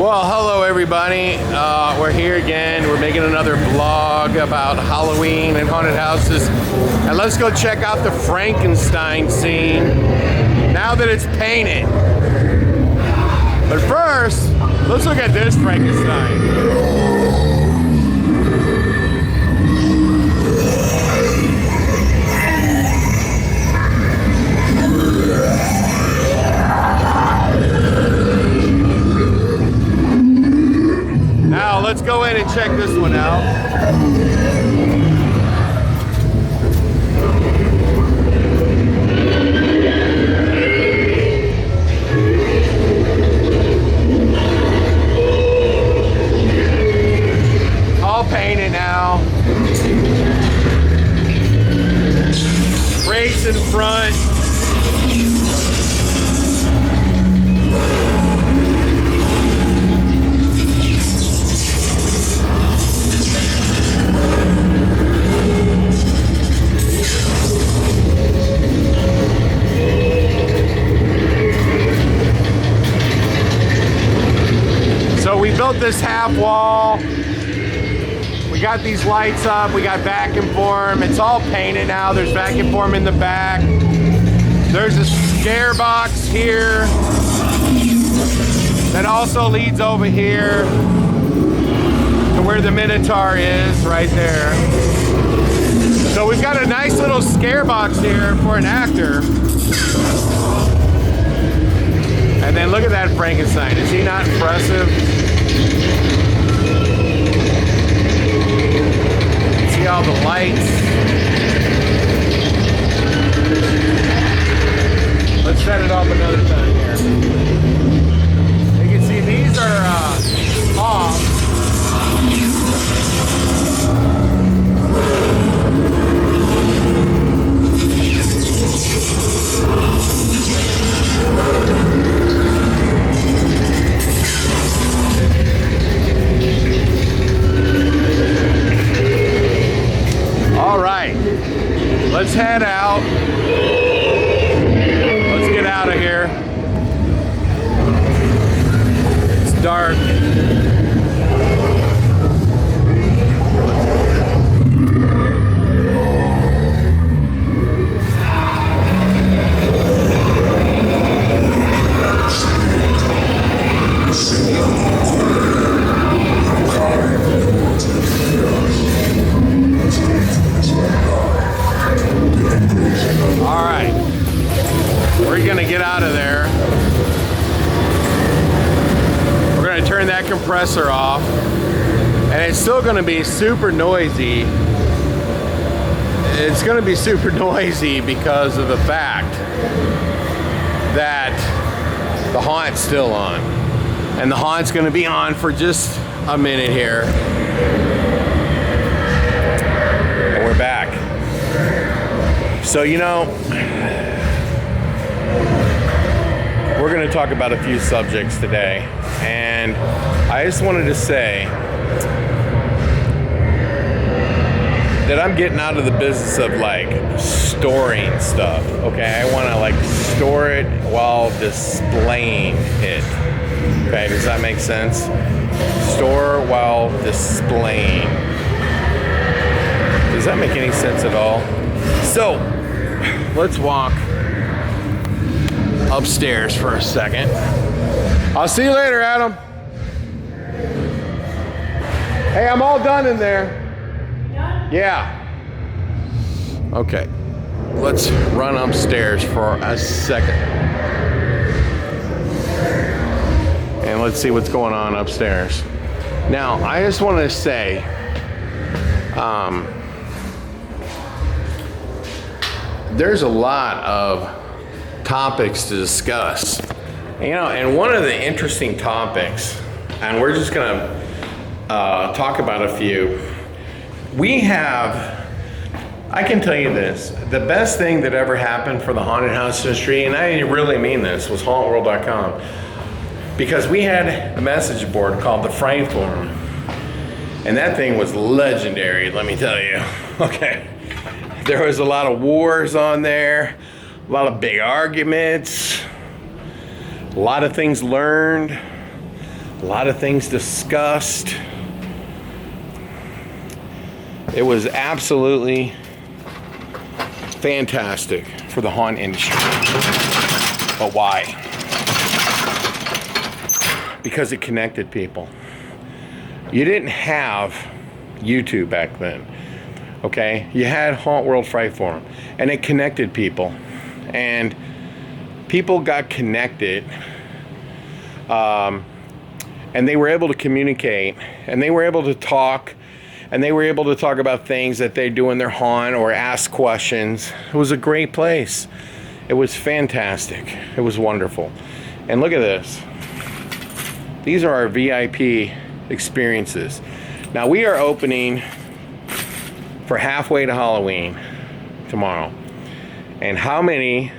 Well, hello everybody. We're here again. We're making another vlog about Halloween and haunted houses. And let's go check out the Frankenstein scene now that it's painted. But first, let's look at this Frankenstein. Now let's go in and check this one out. All painted now. Brakes in front. We built this half wall. We got these lights up. We got vacuum form. It's all painted now. There's vacuum form in the back. There's a scare box here that also leads over here to where the Minotaur is, right there. So we've got a nice little scare box here for an actor. And then look at that Frankenstein. Is he not impressive? See all the lights. Let's set it up another time here. You can see these are off. Let's head out. Let's get out of here. It's dark. Compressor off, and it's still going to be super noisy. It's going to be super noisy because of the fact that the haunt's still on, and the haunt's going to be on for just a minute here. And we're back. So we're going to talk about a few subjects today, and I just wanted to say that I'm getting out of the business of like storing stuff, okay? I want to like store it while displaying it, okay? Does that make sense? Store while displaying. Does that make any sense at all? So, let's walk upstairs for a second. I'll see you later, Adam. Hey, I'm all done in there. Done? Yeah. Okay. Let's run upstairs for a second. And let's see what's going on upstairs. Now, I just want to say, there's a lot of topics to discuss. And one of the interesting topics, and we're just gonna talk about a few. I can tell you this, the best thing that ever happened for the haunted house industry, and I really mean this, was Hauntworld.com. Because we had a message board called the Fright Forum. And that thing was legendary, let me tell you. Okay. There was a lot of wars on there, a lot of big arguments, a lot of things learned, a A lot of things discussed. It was absolutely fantastic for the haunt industry. But why? Because it connected people. You didn't have YouTube back then, okay? You had Hauntworld Fright Forum, and it connected people. And people got connected, and they were able to communicate, and they were able to talk, and they were able to talk about things that they do in their haunt or ask questions. It was a great place. It was fantastic. It was wonderful. And look at this. These are our VIP experiences. Now we are opening for halfway to Halloween tomorrow. And how many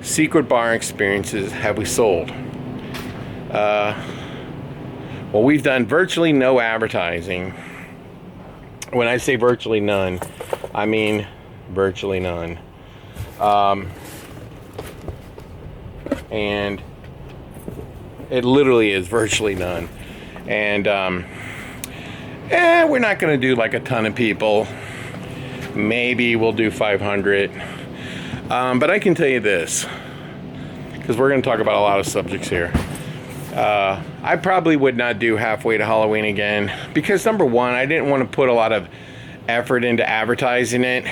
secret bar experiences have we sold? Well, we've done virtually no advertising. When I say virtually none, I mean virtually none. And it literally is virtually none. And we're not going to do like a ton of people. Maybe we'll do 500. But I can tell you this, because we're going to talk about a lot of subjects here. I probably would not do halfway to Halloween again, because number one, I didn't want to put a lot of effort into advertising it.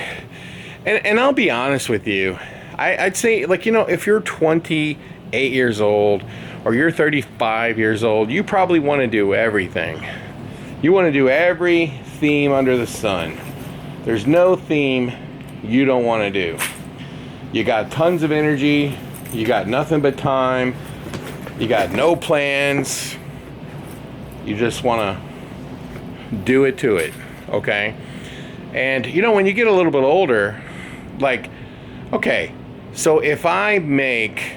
And I'll be honest with you, I'd say, like, you know, if you're 28 years old or you're 35 years old, you probably want to do everything. You want to do every theme under the sun. There's no theme you don't want to do. You got tons of energy, you got nothing but time, you got no plans, you just want to do it to it, okay? And you know, when you get a little bit older, like, okay, so if I make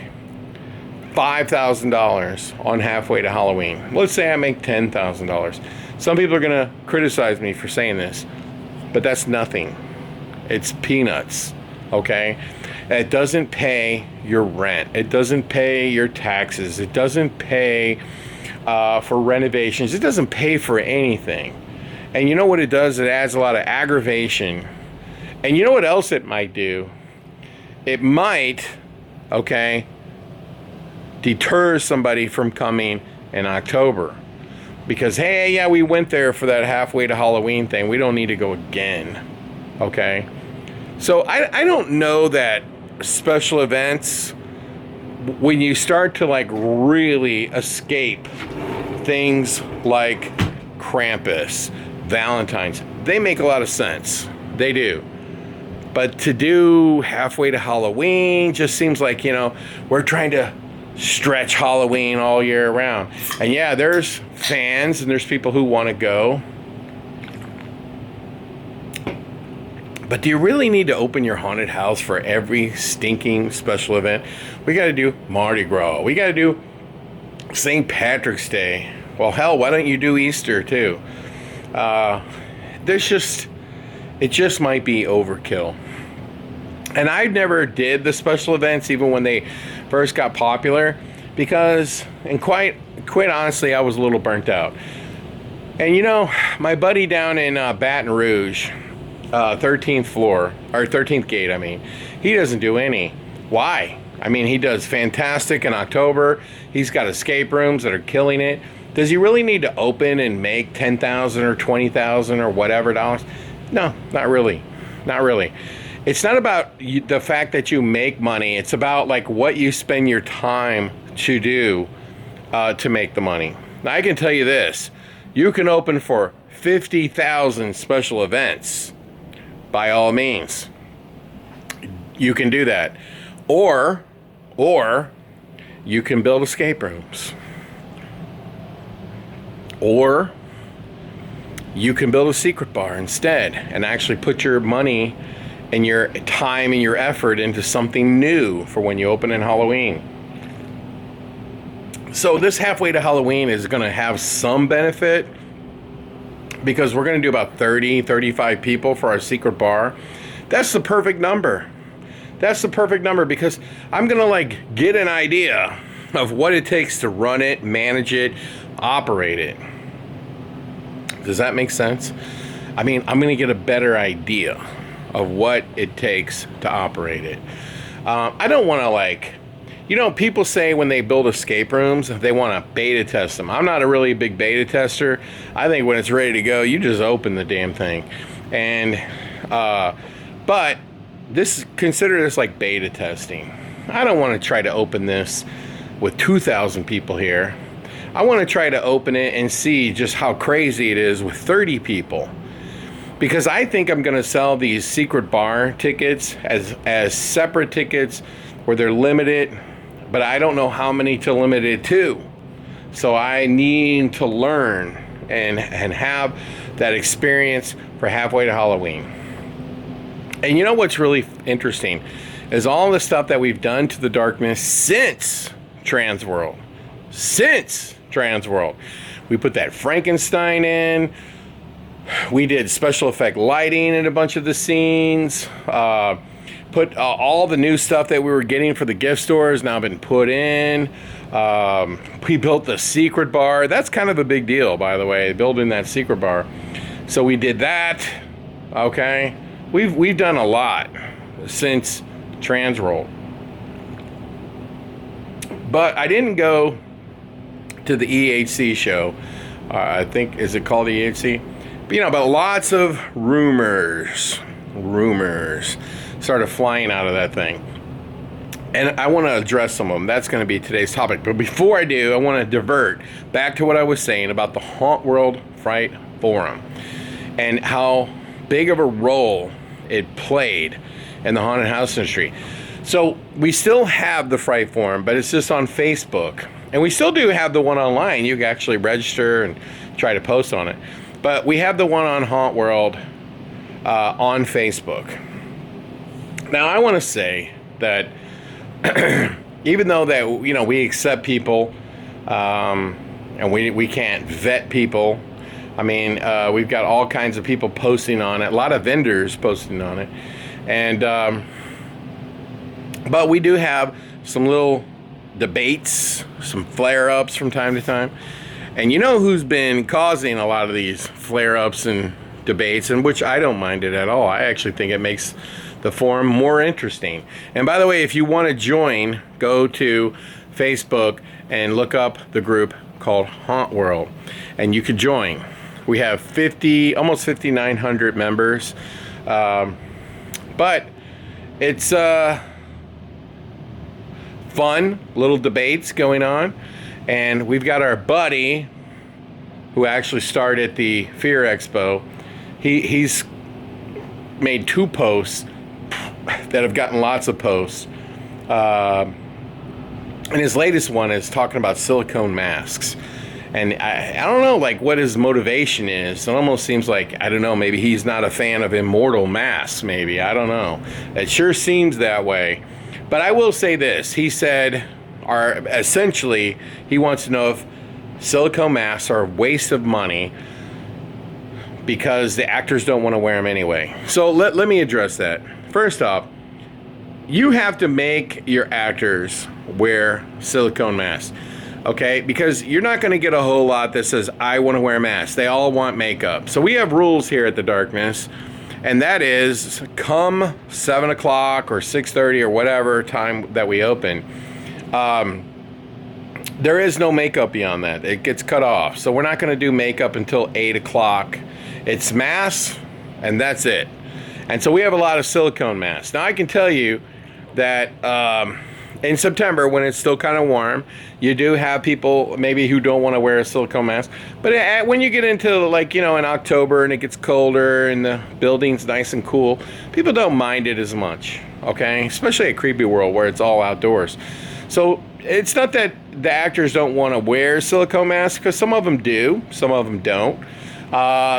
$5,000 on halfway to Halloween, let's say I make $10,000. Some people are gonna criticize me for saying this, but that's nothing. It's peanuts, okay? It doesn't pay your rent. It doesn't pay your taxes. It doesn't pay for renovations. It doesn't pay for anything. And you know what it does? It adds a lot of aggravation. And you know what else it might do? It might, okay, deter somebody from coming in October. Because, hey, yeah, we went there for that halfway to Halloween thing. We don't need to go again, okay? So I don't know that special events, when you start to like really escape things like Krampus, Valentine's, they make a lot of sense. They do. But to do halfway to Halloween just seems like, you know, we're trying to stretch Halloween all year round. And yeah, there's fans and there's people who want to go. But do you really need to open your haunted house for every stinking special event? We got to do Mardi Gras. We got to do St. Patrick's Day. Well, hell, why don't you do Easter too? It just might be overkill. And I never did the special events even when they first got popular, because, and quite honestly, I was a little burnt out. And you know, my buddy down in Baton Rouge, 13th floor, or 13th gate, I mean, he doesn't do any. Why? I mean, he does fantastic in October. He's got escape rooms that are killing it. Does he really need to open and make $10,000 or $20,000 or whatever dollars? No, not really. Not really. It's not about the fact that you make money. It's about like what you spend your time to do to make the money. Now, I can tell you this. You can open for 50,000 special events. By all means, you can do that. Or you can build escape rooms. Or you can build a secret bar instead and actually put your money and your time and your effort into something new for when you open in Halloween. So this halfway to Halloween is going to have some benefit, because we're going to do about 35 people for our secret bar. That's the perfect number. That's the perfect number, because I'm going to like get an idea of what it takes to run it, manage it, operate it. Does that make sense? I mean, I'm going to get a better idea of what it takes to operate it. I don't want to, like, you know, people say when they build escape rooms, they want to beta test them. I'm not a really big beta tester. I think when it's ready to go, you just open the damn thing. And, but consider this like beta testing. I don't want to try to open this with 2,000 people here. I want to try to open it and see just how crazy it is with 30 people. Because I think I'm going to sell these secret bar tickets as separate tickets where they're limited, but I don't know how many to limit it to. So I need to learn and have that experience for halfway to Halloween. And you know what's really interesting is all the stuff that we've done to the darkness since Transworld. We put that Frankenstein in. We did special effect lighting in a bunch of the scenes. Put all the new stuff that we were getting for the gift stores now been put in. We built the secret bar. That's kind of a big deal, by the way, building that secret bar. So we did that. Okay, we've done a lot since Transworld. But I didn't go to the EHC show. I think, is it called EHC? But lots of rumors started flying out of that thing. And I want to address some of them. That's going to be today's topic. But before I do, I want to divert back to what I was saying about the Hauntworld Fright Forum and how big of a role it played in the haunted house industry. So we still have the Fright Forum, but it's just on Facebook. And we still do have the one online. You can actually register and try to post on it. But we have the one on Hauntworld on Facebook. Now, I want to say that even though that, we accept people and we can't vet people. I mean, we've got all kinds of people posting on it, a lot of vendors posting on it. And but we do have some little debates, some flare-ups from time to time. And you know who's been causing a lot of these flare-ups and debates, and which I don't mind it at all. I actually think it makes the forum more interesting. And by the way, if you want to join, go to Facebook and look up the group called Hauntworld, and you could join. We have almost 5,900 members, but it's fun little debates going on. And we've got our buddy who actually started the Fear Expo. He's made 2 posts that have gotten lots of posts. And his latest one is talking about silicone masks. And I don't know, like, what his motivation is. It almost seems like, I don't know, maybe he's not a fan of immortal masks, maybe. I don't know. It sure seems that way. But I will say this. He said, essentially, he wants to know if silicone masks are a waste of money because the actors don't want to wear them anyway. So let me address that. First off, you have to make your actors wear silicone masks, okay? Because you're not going to get a whole lot that says, I want to wear a mask. They all want makeup. So we have rules here at the Darkness, and that is come 7 o'clock or 6:30 or whatever time that we open. There is no makeup beyond that. It gets cut off. So we're not going to do makeup until 8 o'clock. It's masks, and that's it. And so we have a lot of silicone masks. Now, I can tell you that in September, when it's still kind of warm, you do have people maybe who don't want to wear a silicone mask. But when you get into, like, in October and it gets colder and the building's nice and cool, people don't mind it as much, okay? Especially at Creepy World where it's all outdoors. So it's not that the actors don't want to wear silicone masks, because some of them do, some of them don't.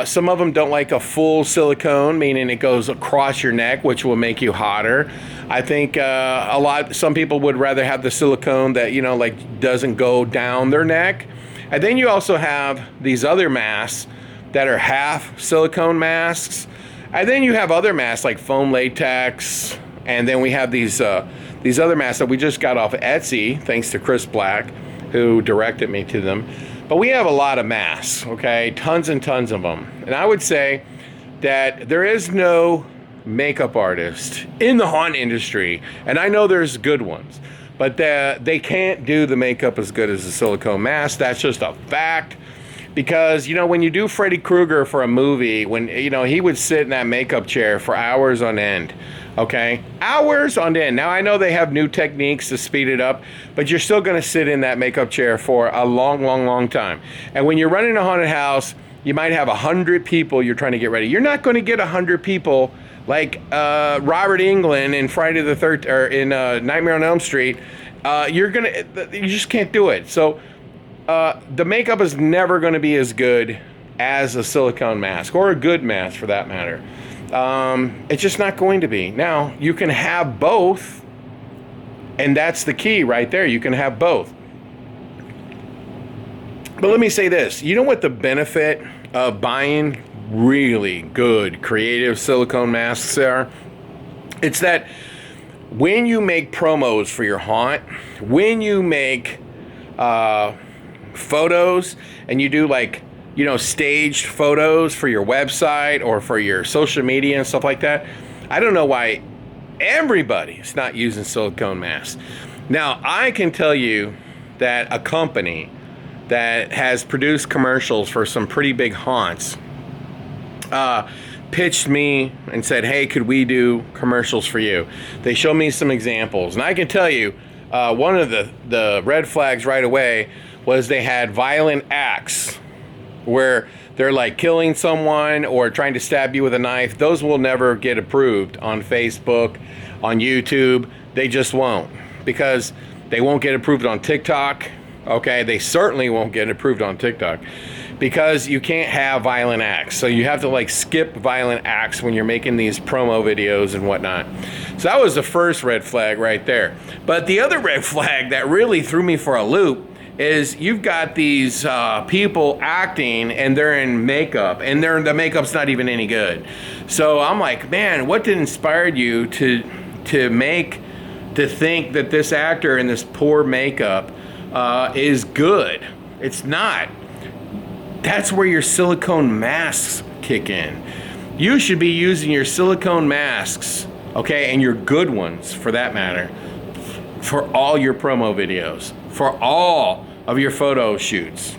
Some of them don't like a full silicone, meaning it goes across your neck, which will make you hotter. I think some people would rather have the silicone that, like, doesn't go down their neck. And then you also have these other masks that are half silicone masks. And then you have other masks like foam latex. And then we have these other masks that we just got off Etsy, thanks to Chris Black, who directed me to them. But we have a lot of masks, okay? Tons and tons of them. And I would say that there is no makeup artist in the haunt industry, and I know there's good ones, but they can't do the makeup as good as the silicone mask. That's just a fact. Because, you know, when you do Freddy Krueger for a movie, when, you know, he would sit in that makeup chair for hours on end, okay? Hours on end. Now, I know they have new techniques to speed it up, but you're still going to sit in that makeup chair for a long, long, long time. And when you're running a haunted house, you might have 100 people you're trying to get ready. You're not going to get 100 people like Robert Englund in Friday the 13th, or in Nightmare on Elm Street. You just can't do it. So, the makeup is never going to be as good as a silicone mask, or a good mask for that matter. It's just not going to be. Now, you can have both, and that's the key right there. You can have both. But let me say this. You know what the benefit of buying really good creative silicone masks are? It's that when you make promos for your haunt, when you make photos, and you do, like, you know, staged photos for your website or for your social media and stuff like that, I don't know why everybody's not using silicone masks. Now, I can tell you that a company that has produced commercials for some pretty big haunts pitched me and said, hey, could we do commercials for you? They showed me some examples, and I can tell you one of the red flags right away was they had violent acts where they're like killing someone or trying to stab you with a knife. Those will never get approved on Facebook, on YouTube. They just won't, because they won't get approved on TikTok. Okay, they certainly won't get approved on TikTok, because you can't have violent acts. So you have to, like, skip violent acts when you're making these promo videos and whatnot. So that was the first red flag right there. But the other red flag that really threw me for a loop is you've got these people acting, and they're in makeup, and the makeup's not even any good. So I'm like, man, what inspired you to think that this actor in this poor makeup is good? It's not. That's where your silicone masks kick in. You should be using your silicone masks, okay, and your good ones for that matter, for all your promo videos, for all of your photo shoots.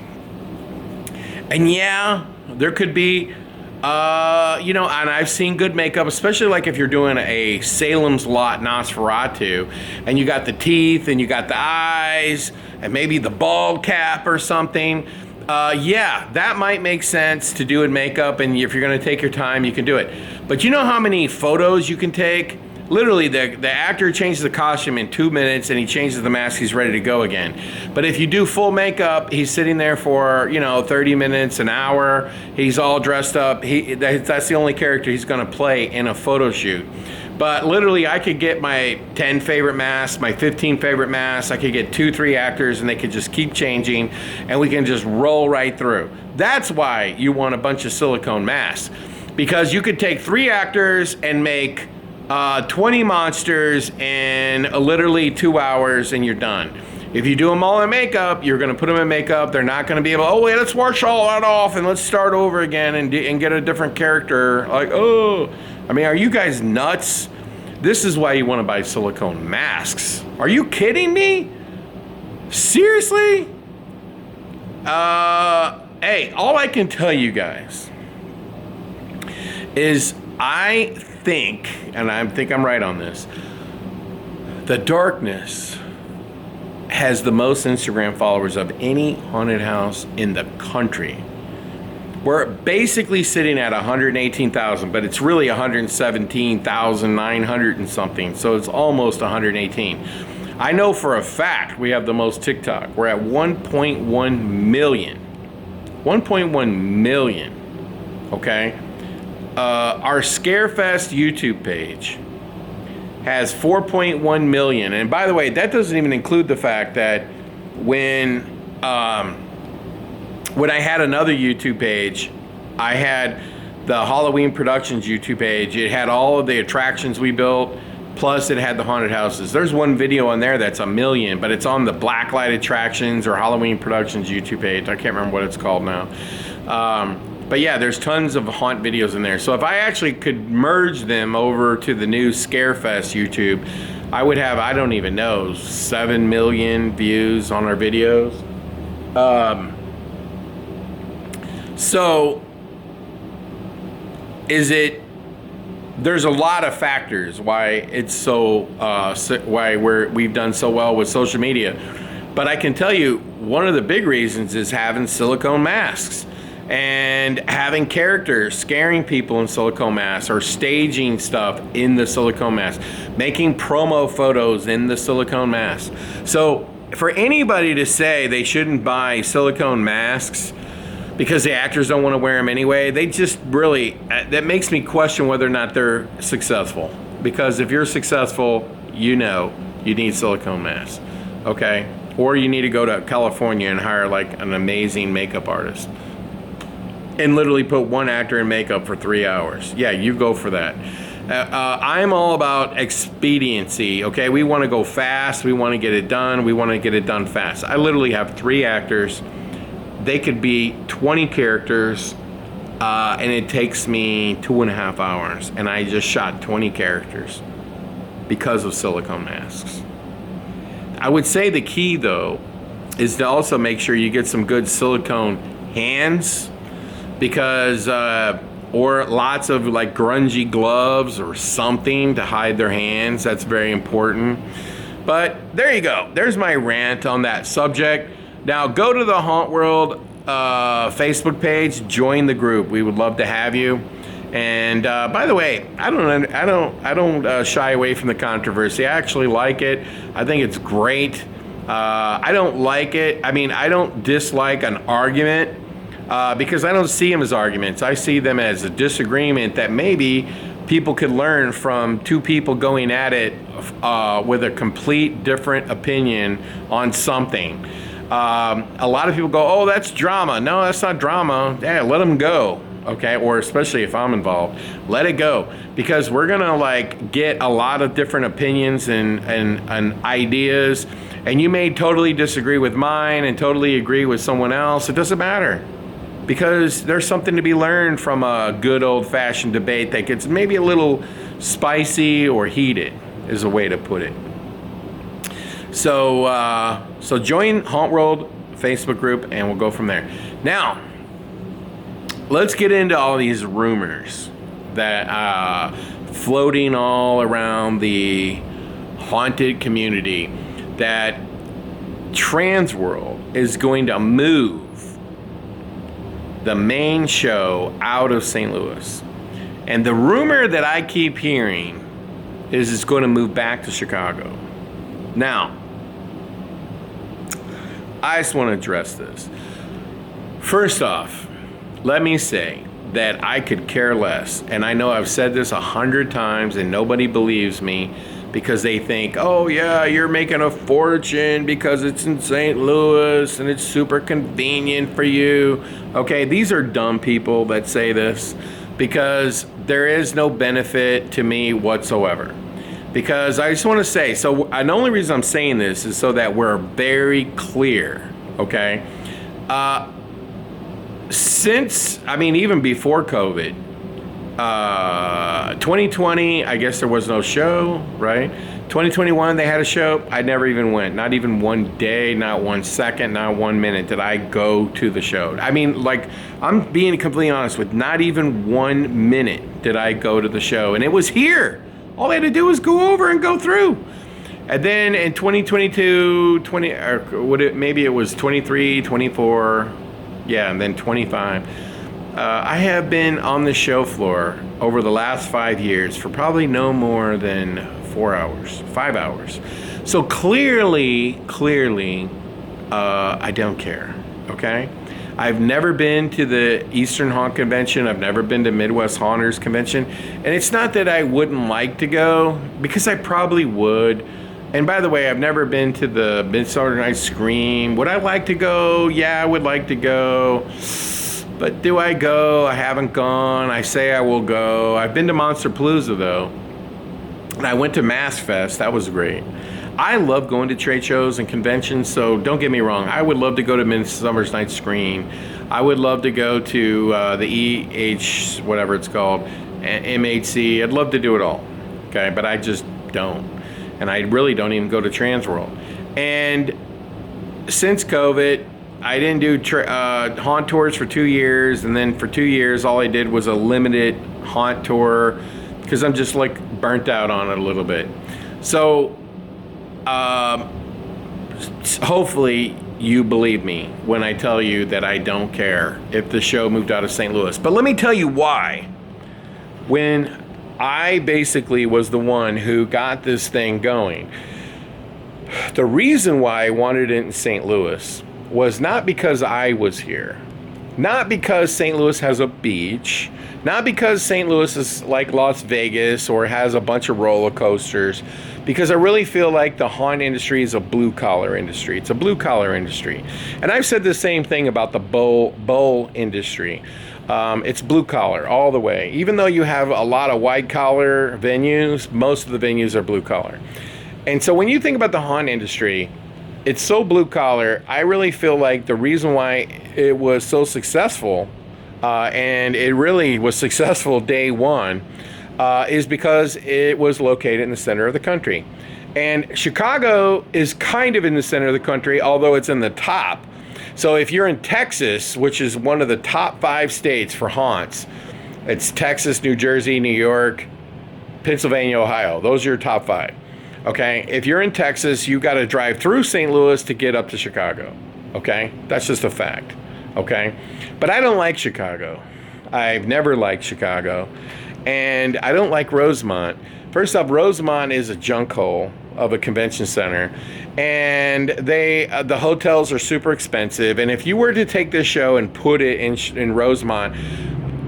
And yeah, there could be, you know, and I've seen good makeup, especially like if you're doing a Salem's Lot Nosferatu, and you got the teeth, and you got the eyes, and maybe the bald cap or something. Yeah, that might make sense to do in makeup, and if you're gonna take your time, you can do it. But you know how many photos you can take? Literally, the actor changes the costume in 2 minutes, and he changes the mask, he's ready to go again. But if you do full makeup, he's sitting there for, you know, 30 minutes, an hour, he's all dressed up. That's the only character he's gonna play in a photo shoot. But literally, I could get my 10 favorite masks, my 15 favorite masks, I could get 2-3 actors, and they could just keep changing, and we can just roll right through. That's why you want a bunch of silicone masks, because you could take 3 actors and make 20 monsters in literally 2 hours, and you're done. If you do them all in makeup, you're going to put them in makeup. They're not going to be able, oh, wait, let's wash all that off and let's start over again and get a different character. Like, oh, I mean, are you guys nuts? This is why you want to buy silicone masks. Are you kidding me? Seriously? Hey, all I can tell you guys is I think, and I think I'm right on this, the Darkness has the most Instagram followers of any haunted house in the country. We're basically sitting at 118,000, but it's really 117,900 and something, so it's almost 118. I know for a fact we have the most TikTok. We're at 1.1 million. 1.1 million, okay? Our Scarefest YouTube page has 4.1 million. And by the way, that doesn't even include the fact that when I had another YouTube page, I had the Halloween Productions YouTube page. It had all of the attractions we built, Plus, it had the haunted houses. There's one video on there that's 1 million, but it's on the Blacklight Attractions or Halloween Productions YouTube page. I can't remember what it's called now. But yeah, there's tons of haunt videos in there. So if I actually could merge them over to the new Scarefest YouTube, I would have, I don't even know, 7 million views on our videos. So is it, there's a lot of factors why it's so, why we've done so well with social media. But I can tell you, one of the big reasons is having silicone masks and having characters scaring people in silicone masks or staging stuff in the silicone mask, making promo photos in the silicone mask. So for anybody to say they shouldn't buy silicone masks because the actors don't want to wear them anyway, they just really, that makes me question whether or not they're successful. Because if you're successful, you know you need silicone masks, okay? Or you need to go to California and hire like an amazing makeup artist and literally put one actor in makeup for 3 hours. Yeah, you go for that. I'm all about expediency, okay? We want to go fast, we want to get it done, we want to get it done fast. I literally have 3 actors. They could be 20 characters, and it takes me 2.5 hours, and I just shot 20 characters because of silicone masks. I would say the key, though, is to also make sure you get some good silicone hands, because, or lots of like grungy gloves or something to hide their hands. That's very important. But there you go. There's my rant on that subject. Now go to the Hauntworld Facebook page, join the group. We would love to have you. And by the way, I don't shy away from the controversy. I actually like it. I think it's great. I don't like it. I mean, I don't dislike an argument because I don't see them as arguments. I see them as a disagreement that maybe people could learn from 2 people going at it with a complete different opinion on something. A lot of people go, oh, that's drama. No, that's not drama. Yeah, let them go. Okay, or especially if I'm involved, let it go, because we're gonna like get a lot of different opinions and ideas, and you may totally disagree with mine and totally agree with someone else. It doesn't matter, because there's something to be learned from a good old-fashioned debate that gets maybe a little spicy or heated, is a way to put it. So so join Hauntworld Facebook group and we'll go from there. Now, let's get into all these rumors that floating all around the haunted community that Transworld is going to move the main show out of St. Louis. And the rumor that I keep hearing is it's going to move back to Chicago. Now, I just want to address this. First off, let me say that I could care less, and I know I've said this 100 times and nobody believes me because they think, oh yeah, you're making a fortune because it's in St. Louis and it's super convenient for you. Okay, these are dumb people that say this because there is no benefit to me whatsoever. Because I just want to say, so the only reason I'm saying this is so that we're very clear, okay? Since, I mean, even before COVID, 2020, I guess there was no show, right? 2021, they had a show. I never even went. Not even one day, not 1 second, not 1 minute did I go to the show. I mean, like, I'm being completely honest with, not even 1 minute did I go to the show. And it was here. All I had to do was go over and go through. And then in 2022, maybe it was 23, 24, yeah, and then 25. I have been on the show floor over the last 5 years for probably no more than 4 hours, 5 hours. So clearly, I don't care, okay? I've never been to the Eastern Haunt Convention. I've never been to Midwest Haunters Convention. And it's not that I wouldn't like to go, because I probably would. And by the way, I've never been to the Midsummer Night's Scream. Would I like to go? Yeah, I would like to go. But do I go? I haven't gone. I say I will go. I've been to Monsterpalooza, though. And I went to Mass Fest. That was great. I love going to trade shows and conventions, so don't get me wrong. I would love to go to Midsummer's Night's Screen. I would love to go to the EH, whatever it's called, MHC. I'd love to do it all, okay? But I just don't. And I really don't even go to Transworld. And since COVID, I didn't do haunt tours for 2 years. And then for 2 years, all I did was a limited haunt tour because I'm just like burnt out on it a little bit. So hopefully you believe me when I tell you that I don't care if the show moved out of St. Louis. But let me tell you why. When I basically was the one who got this thing going, the reason why I wanted it in St. Louis was not because I was here, not because St. Louis has a beach, not because St. Louis is like Las Vegas or has a bunch of roller coasters, because I really feel like the haunt industry is a blue-collar industry. It's a blue-collar industry. And I've said the same thing about the bowl industry. It's blue-collar all the way. Even though you have a lot of white-collar venues, most of the venues are blue-collar. And so when you think about the haunt industry, it's so blue-collar. I really feel like the reason why it was so successful, and it really was successful day one, is because it was located in the center of the country. And Chicago is kind of in the center of the country, although it's in the top. So if you're in Texas, which is one of the top 5 states for haunts, it's Texas, New Jersey, New York, Pennsylvania, Ohio. Those are your top 5. Okay? If you're in Texas, you got to drive through St. Louis to get up to Chicago. Okay? That's just a fact. Okay? But I don't like Chicago. I've never liked Chicago. And I don't like Rosemont. First off, Rosemont is a junk hole of a convention center, and the hotels are super expensive. And if you were to take this show and put it in Rosemont,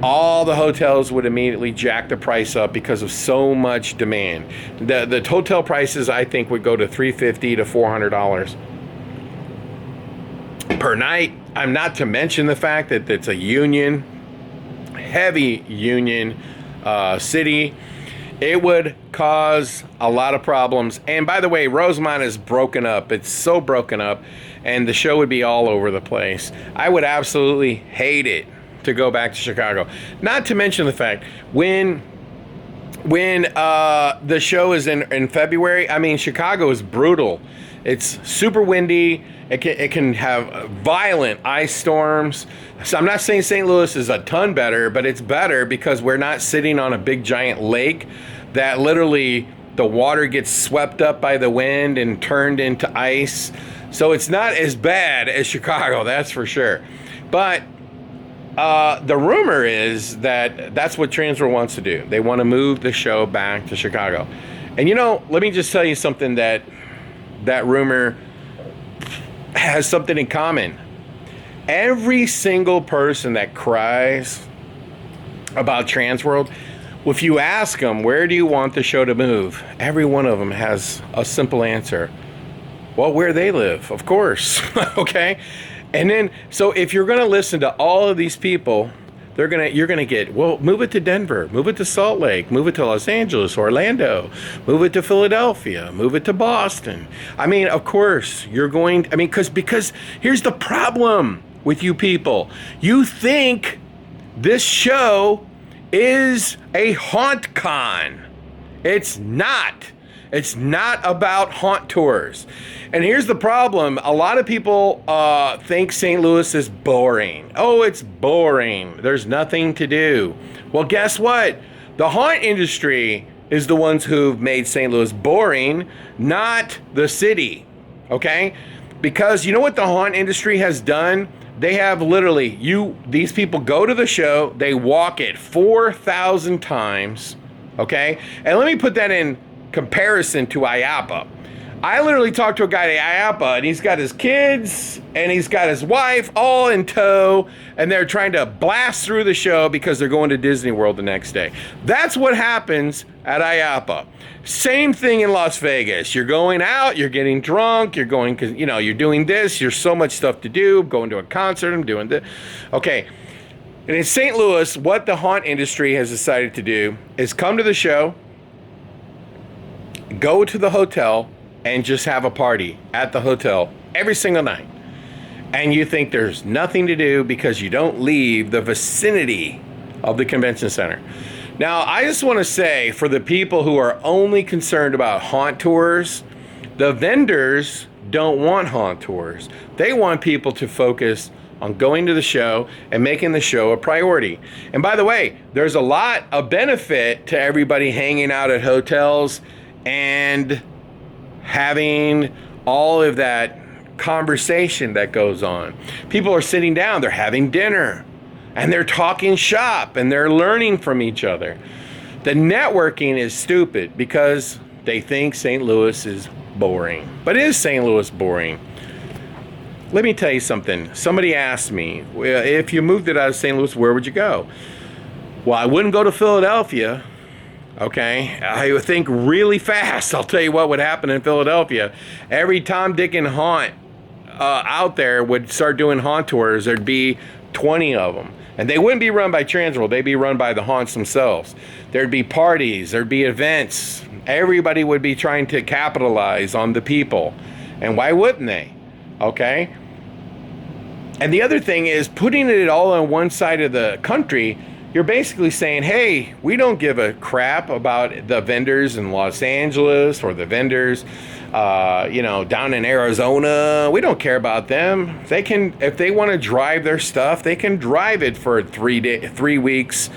all the hotels would immediately jack the price up because of so much demand. The hotel prices, I think, would go to $350 to $400 per night. I'm not to mention the fact that it's a union, heavy union city. It would cause a lot of problems. And by the way, Rosemont is broken up. It's so broken up, and the show would be all over the place. I would absolutely hate it to go back to Chicago. Not to mention the fact, when the show is in February, I mean, Chicago is brutal. It's super windy. It can have violent ice storms. So I'm not saying St. Louis is a ton better, but it's better because we're not sitting on a big giant lake that literally the water gets swept up by the wind and turned into ice. So it's not as bad as Chicago, that's for sure. But the rumor is that that's what Transworld wants to do. They want to move the show back to Chicago. And you know, let me just tell you something that rumor has something in common. Every single person that cries about Transworld, if you ask them, where do you want the show to move? Every one of them has a simple answer. Well, where they live, of course. Okay? And then, so if you're going to listen to all of these people, you're going to get, well, move it to Denver, move it to Salt Lake, move it to Los Angeles, Orlando, move it to Philadelphia, move it to Boston. I mean, of course, you're going, I mean, because here's the problem with you people. You think this show is a haunt con. It's not. It's not about haunt tours. And here's the problem. A lot of people think St. Louis is boring. Oh, it's boring. There's nothing to do. Well, guess what? The haunt industry is the ones who've made St. Louis boring, not the city. Okay? Because you know what the haunt industry has done? They have literally, these people go to the show, they walk it 4,000 times. Okay? And let me put that in comparison to IAAPA. I literally talked to a guy at IAAPA, and he's got his kids and he's got his wife all in tow, and they're trying to blast through the show because they're going to Disney World the next day. That's what happens at IAAPA. Same thing in Las Vegas. You're going out, you're getting drunk, you're going, because you're doing this, there's so much stuff to do, going to a concert, I'm doing this. Okay. And in St. Louis, what the haunt industry has decided to do is come to the show, go to the hotel and just have a party at the hotel every single night. And you think there's nothing to do because you don't leave the vicinity of the convention center. Now, I just want to say, for the people who are only concerned about haunt tours, the vendors don't want haunt tours. They want people to focus on going to the show and making the show a priority. And by the way, there's a lot of benefit to everybody hanging out at hotels and having all of that conversation that goes on. People are sitting down, they're having dinner, and they're talking shop, and they're learning from each other. The networking is stupid because they think St. Louis is boring. But is St. Louis boring? Let me tell you something. Somebody asked me, well, if you moved it out of St. Louis, where would you go? Well, I wouldn't go to Philadelphia. Okay, I would think really fast. I'll tell you what would happen in Philadelphia. Every Tom, Dick, and Haunt out there would start doing haunt tours. There'd be 20 of them. And they wouldn't be run by Transworld. They'd be run by the haunts themselves. There'd be parties. There'd be events. Everybody would be trying to capitalize on the people. And why wouldn't they? Okay? And the other thing is, putting it all on one side of the country, you're basically saying, hey, we don't give a crap about the vendors in Los Angeles or the vendors, down in Arizona. We don't care about them. They can, if they want to drive their stuff, they can drive it for 3 weeks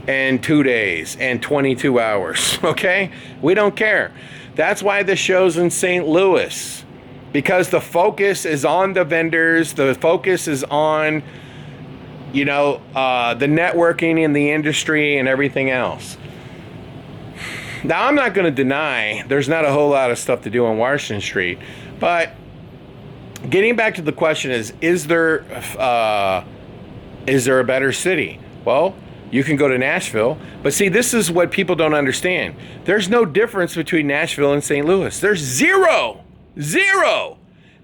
and 2 days and 22 hours. Okay? We don't care. That's why the show's in St. Louis. Because the focus is on the vendors, the focus is on, the networking in the industry and everything else. Now, I'm not going to deny there's not a whole lot of stuff to do on Washington Street, but getting back to the question is there a better city? Well, you can go to Nashville, but see, this is what people don't understand. There's no difference between Nashville and St. Louis. There's zero.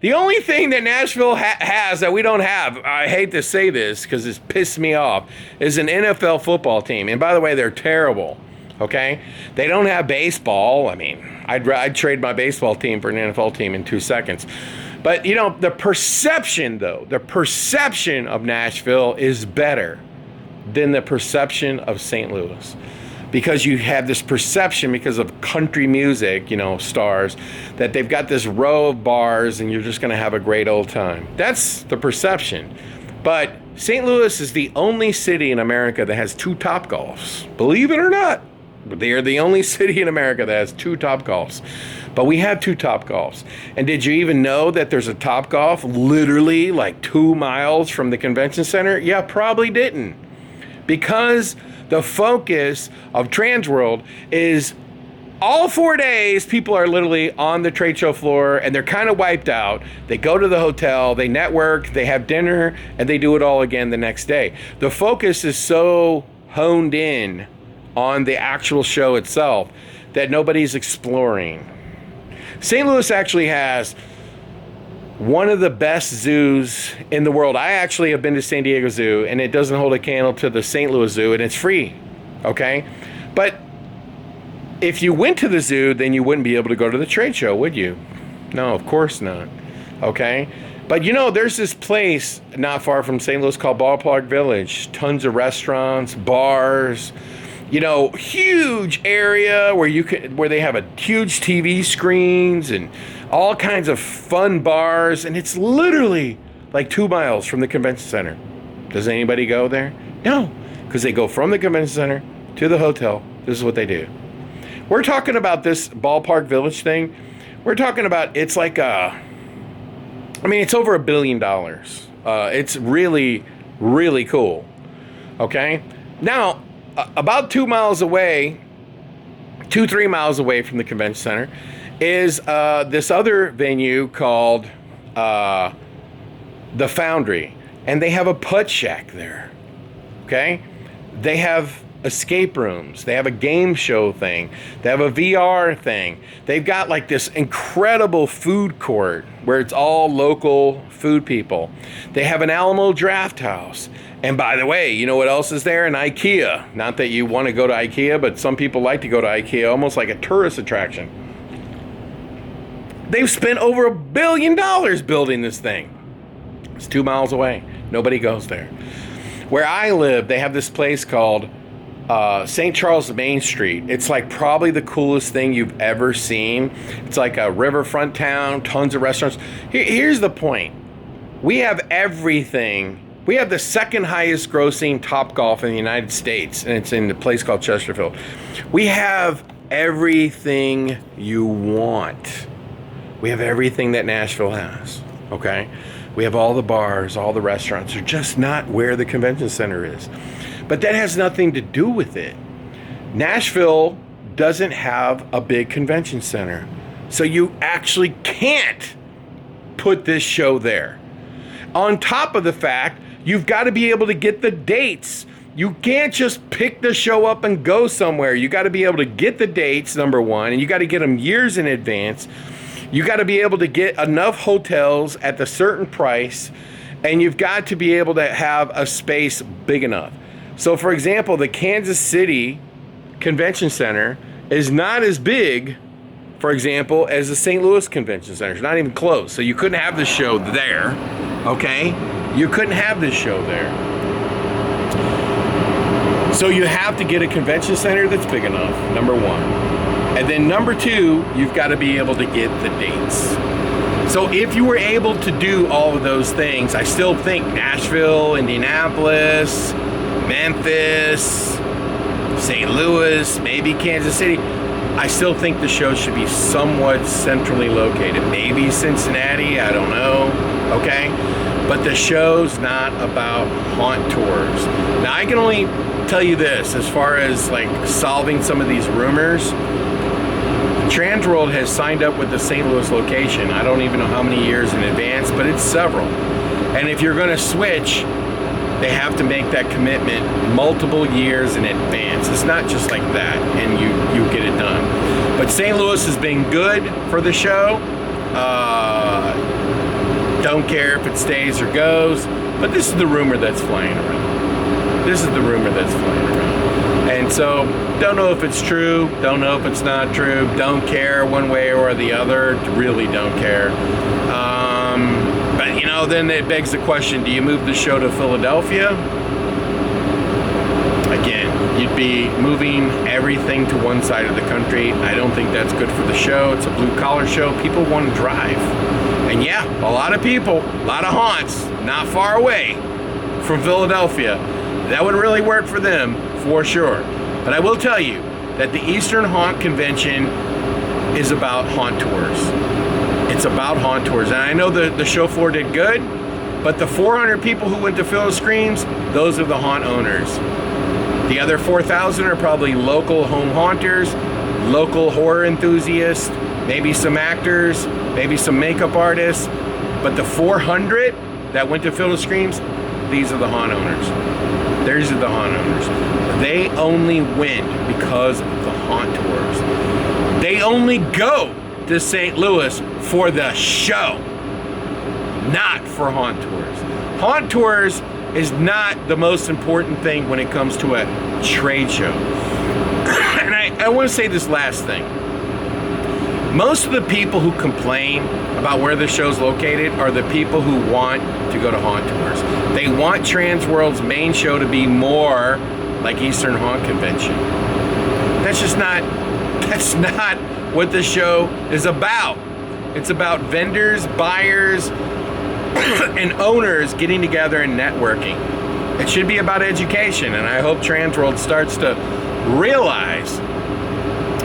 The only thing that Nashville has that we don't have, I hate to say this because it's pissed me off, is an NFL football team. And by the way, they're terrible, okay? They don't have baseball. I mean, I'd trade my baseball team for an NFL team in 2 seconds. But, the perception of Nashville is better than the perception of St. Louis. Because you have this perception because of country music, stars, that they've got this row of bars and you're just going to have a great old time. That's the perception. But St. Louis is the only city in America that has 2 Topgolfs. Believe it or not, they are the only city in America that has 2 Topgolfs. But we have 2 Topgolfs. And did you even know that there's a Topgolf literally like 2 miles from the convention center? Yeah, probably didn't. Because the focus of Transworld is all 4 days, people are literally on the trade show floor and they're kind of wiped out. They go to the hotel, they network, they have dinner, and they do it all again the next day. The focus is so honed in on the actual show itself that nobody's exploring. St. Louis actually has one of the best zoos in the world. I actually have been to San Diego Zoo, and it doesn't hold a candle to the St. Louis Zoo, and it's free, okay? But if you went to the zoo, then you wouldn't be able to go to the trade show, would you? No, of course not, okay? But there's this place not far from St. Louis called Ballpark Village. Tons of restaurants, bars, huge area where they have a huge TV screens and all kinds of fun bars, and it's literally like 2 miles from the convention center. Does anybody go there? No, because they go from the convention center to the hotel. This is what they do. We're talking about this Ballpark Village thing. We're talking about, it's like it's over $1 billion. It's really, really cool. Okay? Now, about 2 miles away, 3 miles away from the convention center, is this other venue called the Foundry. And they have a putt shack there. Okay? They have escape rooms. They have a game show thing. They have a VR thing. They've got like this incredible food court where it's all local food people. They have an Alamo Draft House. And by the way, you know what else is there? An IKEA. Not that you want to go to IKEA, but some people like to go to IKEA almost like a tourist attraction. They've spent over $1 billion building this thing. It's 2 miles away. Nobody goes there. Where I live, they have this place called St. Charles Main Street. It's like probably the coolest thing you've ever seen. It's like a riverfront town, tons of restaurants. Here's the point. We have everything. We have the second highest grossing Topgolf in the United States, and it's in a place called Chesterfield. We have everything you want. We have everything that Nashville has, okay? We have all the bars, all the restaurants. They're just not where the convention center is. But that has nothing to do with it. Nashville doesn't have a big convention center. So you actually can't put this show there. On top of the fact, you've got to be able to get the dates. You can't just pick the show up and go somewhere. You got to be able to get the dates, number one, and you got to get them years in advance. You got to be able to get enough hotels at the certain price, and you've got to be able to have a space big enough. So, for example, the Kansas City Convention Center is not as big, for example, as the St. Louis Convention Center. It's not even close. So you couldn't have the show there, okay? You couldn't have this show there. So you have to get a convention center that's big enough, number one. And then number two, you've got to be able to get the dates. So if you were able to do all of those things, I still think Nashville, Indianapolis, Memphis, St. Louis, maybe Kansas City, I still think the show should be somewhat centrally located. Maybe Cincinnati, I don't know, okay? But the show's not about haunt tours. Now, I can only tell you this, as far as like solving some of these rumors, Transworld has signed up with the St. Louis location. I don't even know how many years in advance, but it's several. And if you're gonna switch, they have to make that commitment multiple years in advance. It's not just like that and you get it done. But St. Louis has been good for the show. Don't care if it stays or goes, but this is the rumor that's flying around. This is the rumor that's flying around. And so, don't know if it's true, don't know if it's not true, don't care one way or the other, really don't care. But you know, then it begs the question, do you move the show to Philadelphia? Again, you'd be moving everything to one side of the country. I don't think that's good for the show. It's a blue-collar show. People want to drive. And yeah, a lot of people, a lot of haunts, not far away from Philadelphia. That would really work for them, for sure. But I will tell you that the Eastern Haunt Convention is about haunt tours. It's about haunt tours. And I know the show floor did good, but the 400 people who went to Phil Screams, those are the haunt owners. The other 4,000 are probably local home haunters, local horror enthusiasts, maybe some actors, maybe some makeup artists. But the 400 that went to Phil Screams, these are the haunt owners. These are the haunt owners. They only win because of the haunt tours. They only go to St. Louis for the show, not for haunt tours. Haunt tours is not the most important thing when it comes to a trade show. And I want to say this last thing. Most of the people who complain about where the show's located are the people who want to go to haunt tours. They want Transworld's main show to be more like Eastern Haunt Convention. That's not what the show is about. It's about vendors, buyers, and owners getting together and networking. It should be about education, and I hope Transworld starts to realize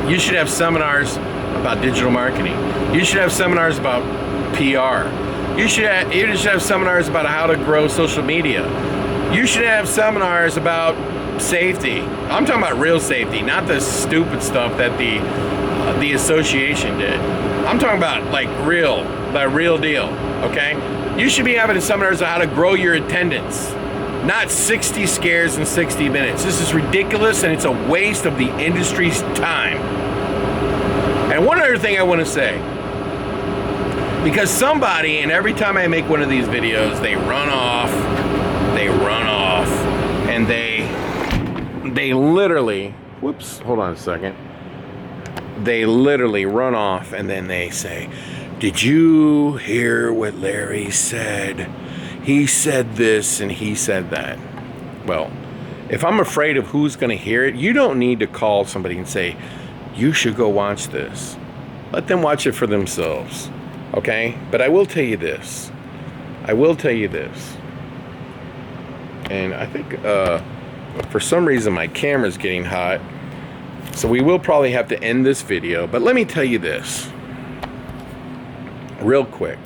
you should have seminars about digital marketing. You should have seminars about PR. You should have seminars about how to grow social media. You should have seminars about safety. I'm talking about real safety, not the stupid stuff that the association did. I'm talking about like the real deal, okay? You should be having seminars on how to grow your attendance, not 60 scares in 60 minutes. This is ridiculous, and it's a waste of the industry's time. And one other thing I want to say, because somebody, and every time I make one of these videos, they run off, and they literally, whoops, hold on a second. They literally run off and then they say, did you hear what Larry said? He said this and he said that. Well, if I'm afraid of who's going to hear it, you don't need to call somebody and say, you should go watch this. Let them watch it for themselves, okay? But I will tell you this. And I think for some reason my camera's getting hot, so we will probably have to end this video. But let me tell you this real quick.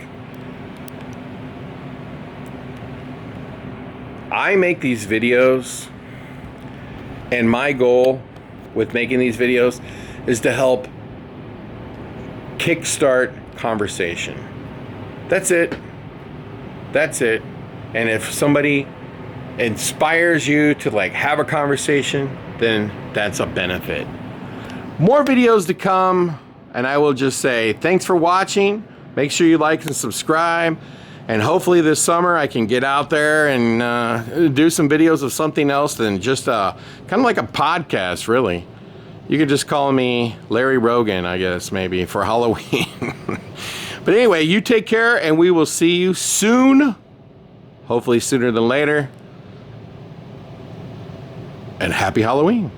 I make these videos, and my goal with making these videos is to help kickstart conversation. That's it. And if somebody inspires you to like have a conversation, then that's a benefit. More videos to come, and I will just say thanks for watching. Make sure you like and subscribe, and hopefully this summer I can get out there and do some videos of something else than just kind of like a podcast, really. You could just call me Larry Rogan, I guess, maybe, for Halloween. But anyway, you take care, and we will see you soon. Hopefully sooner than later. And happy Halloween.